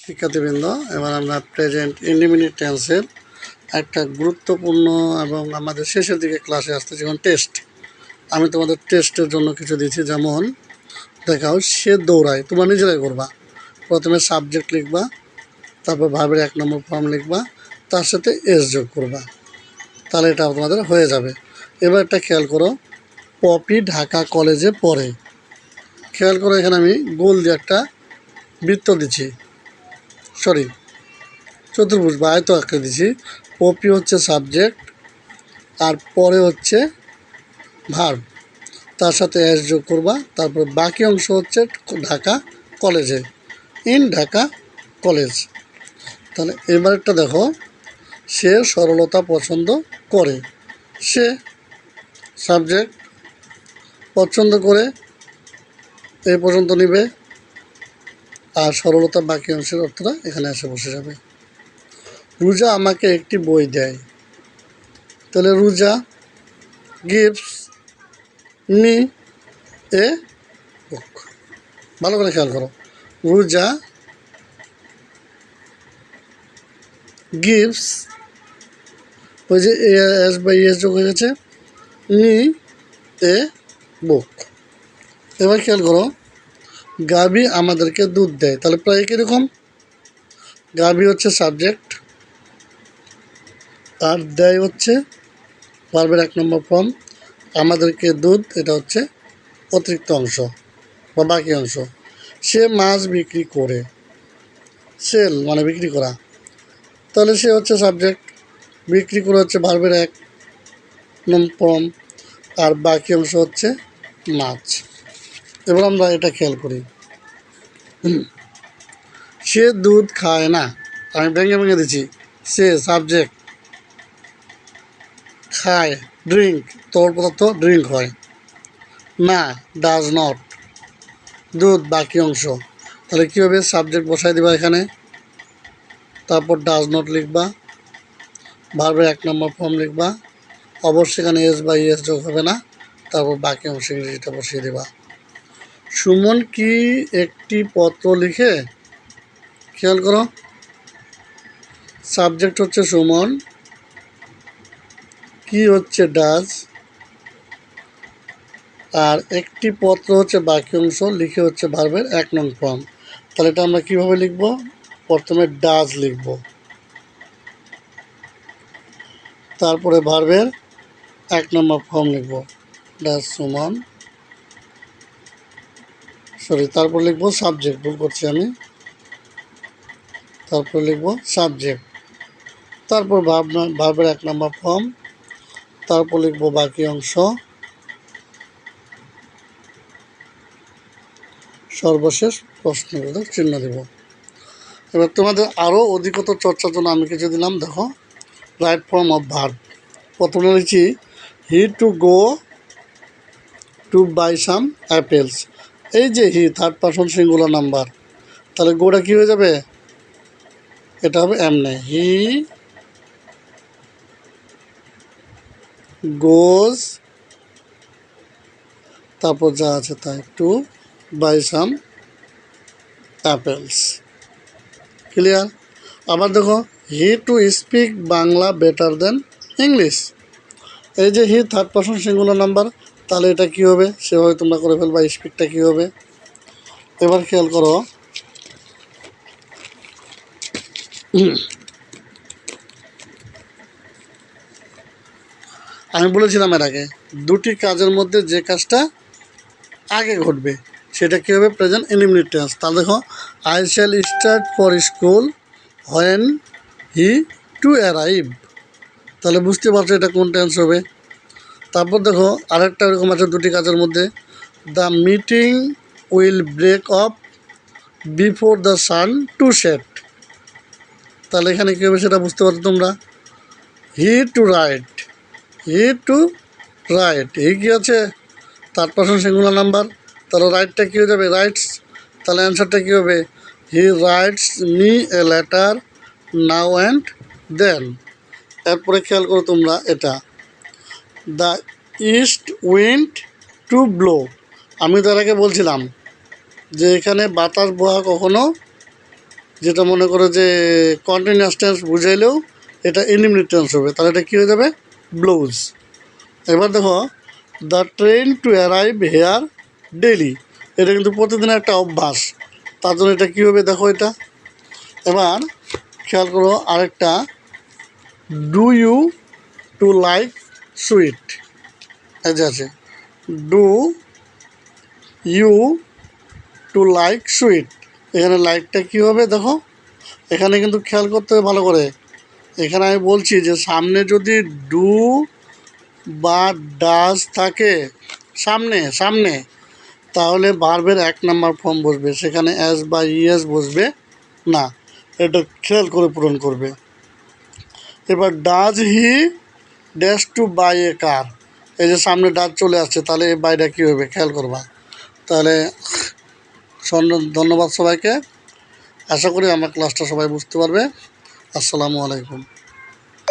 শিক্ষার্থীবৃন্দ, এবার আমরা প্রেজেন্ট ইনডিফিনিট টেন্সের একটা গুরুত্বপূর্ণ এবং আমাদের শেষের দিকে ক্লাসে আসতে যেমন টেস্ট। আমি তোমাদের টেস্টের জন্য কিছু দিচ্ছি, যেমন দেখাও সে দৌড়ায়, তোমরা নিজেরাই করবা। প্রথমে সাবজেক্ট লিখবা, তারপর ভার্বের 1 নম্বর ফর্ম লিখবা, তার সাথে এস যোগ করবা, তাহলে এটা তোমাদের হয়ে যাবে। এবার একটা খেয়াল করো, পপি ঢাকা কলেজে পড়ে। খেয়াল করো, এখানে আমি গোল দিয়ে একটা বৃত্ত দিচ্ছি, চতুর্ভুজ বা আয়ত আঁকে দিছি। পপি হচ্ছে সাবজেক্ট, আর পরে হচ্ছে ভার্ব, তার সাথে এস যোগ করবা, তারপর বাকি অংশ হচ্ছে ঢাকা কলেজে, ইন ঢাকা কলেজ। তাহলে এবারটা দেখো, সে সরলতা পছন্দ করে। সে সাবজেক্ট, পছন্দ করে এই পর্যন্ত নিবে, আর সরলতা বাকি অংশের অর্থটা এখানে এসে বসে যাবে। রুজা আমাকে একটি বই দেয়, তাহলে রুজা গিভস মি এ বুক। ভালো করে খেয়াল করো, রুজা গিভস, ওই যে এস বাই এস যোগ হয়ে গেছে, মি এ বুক। এবার খেয়াল করো, গাভী আমাদেরকে দুধ দেয়, তাহলে প্রায় কীরকম, গাভী হচ্ছে সাবজেক্ট, আর দেয় হচ্ছে ভার্বের 1 নম্বর ফর্ম, আমাদেরকে দুধ এটা হচ্ছে অতিরিক্ত অংশ বা বাকি অংশ। সে মাছ বিক্রি করে, সেল মানে বিক্রি করা, তাহলে সে হচ্ছে সাবজেক্ট, বিক্রি করে হচ্ছে ভার্বের 1 নম্বর ফর্ম, আর বাকি অংশ হচ্ছে মাছ। এবার আমরা এটা খেয়াল করি, সে দুধ খায় না, আমি ভেঙে ভেঙে দিচ্ছি। সে সাবজেক্ট, খায় ড্রিঙ্ক, তরল পদার্থ ড্রিঙ্ক হয়, না ডাজ নট, দুধ বাকি অংশ। তাহলে কী হবে, সাবজেক্ট বসাই দিবা এখানে, তারপর ডাজ নট লিখবা, ভার্বের 1 নম্বর ফর্ম লিখবা, অবশ্যই এখানে এস বাই এস যোগ হবে না, তারপর বাকি অংশ ইংরেজিটা বসিয়ে দেবা। সুমন কি একটি পত্র লিখে, খেয়াল করো, সাবজেক্ট হচ্ছে সুমন, কি হচ্ছে ডাজ, আর একটি পত্র হচ্ছে বাকি অংশ, লিখে হচ্ছে ভার্বের 1 নং ফর্ম। তাহলে এটা আমরা কীভাবে লিখব, প্রথমে ডাজ লিখব, তারপরে ভার্বের 1 নম্বর ফর্ম লিখব, ডাজ সুমন, তারপর লিখব সাবজেক্ট, ভুল করছি আমি, তারপর লিখব সাবজেক্ট, তারপর ভার্বের 1 নম্বর ফর্ম, তারপর লিখব বাকি অংশ, সর্বশেষ প্রশ্নবোধক চিহ্ন দেব। এবার তোমাদের আরও অধিকতর চর্চার জন্য আমি কিছু দিলাম, দেখো রাইট ফর্ম অফ ভার্ব। প্রথমে লিখছি he to go to buy some apples. এই যে he third person singular number, তাহলে গোটা কী হয়ে যাবে, এটা হবে এমনে, হি গোজ, তারপর যা আছে তাই, to buy some apples. Clear? আবার দেখো, he to speak Bangla better than English. এই যে he third person singular number, তাহলে এটা কী হবে, সেভাবে তোমরা করে ফেলবা, স্পিকটা কী হবে। এবার খেয়াল করো, আমি বলেছিলাম এর আগে, দুটি কাজের মধ্যে যে কাজটা আগে ঘটবে সেটা কী হবে, প্রেজেন্ট ইনডিফিনিট টেন্স। তাহলে দেখো, I shall start for school when he to arrive, তাহলে বুঝতে পারছো এটা কোন টেন্স হবে। তারপর দেখো আরেকটা এরকম আছে দুটি কাজের মধ্যে, the meeting will break off before the sun to set, তাহলে এখানে কী হবে সেটা বুঝতে পারছো তোমরা। He to write, he to write, he কী আছে, থার্ড পারসন সিঙ্গুলার নাম্বার, তাহলে রাইটটা কী হয়ে যাবে, রাইটস, তাহলে অ্যান্সারটা কী হবে, he writes me a letter now and then. এরপরে খেয়াল করো তোমরা এটা, the east wind to blow, আমি তার আগে বলছিলাম যে এখানে বাতাস বওয়া কখনো যেটা মনে করো যে কন্টিনিউয়াস টেন্স বুঝাইলেও এটা ইনডিফিনিট টেন্স হবে, তাহলে এটা কী হয়ে যাবে? ব্লুজ। এবার দেখো the train to arrive here daily, এটা কিন্তু প্রতিদিনের একটা অভ্যাস, তার জন্য এটা কী হবে দেখো এটা। এবার খেয়াল করো আরেকটা, do you to like sweet, এই যে আছে do you to like sweet, এখানে লাইকটা কী হবে দেখো, এখানে কিন্তু খেয়াল করতে হবে ভালো করে। এখানে আমি বলছি যে সামনে যদি ডু বা ডাজ থাকে সামনে সামনে, তাহলে ভার্বের 1 নাম্বার ফর্ম বসবে, সেখানে অ্যাজ বা ইএস বসবে না, এটা খেয়াল করে পূরণ করবে। এবার does he dash to buy a car, এই যে সামনে ডাজ চলে আসছে, তাহলে এই বাইটা কী হবে খেয়াল করবা। তাহলে ধন্যবাদ সবাইকে, আশা করি আমার ক্লাসটা সবাই বুঝতে পারবে। আসসালামু আলাইকুম।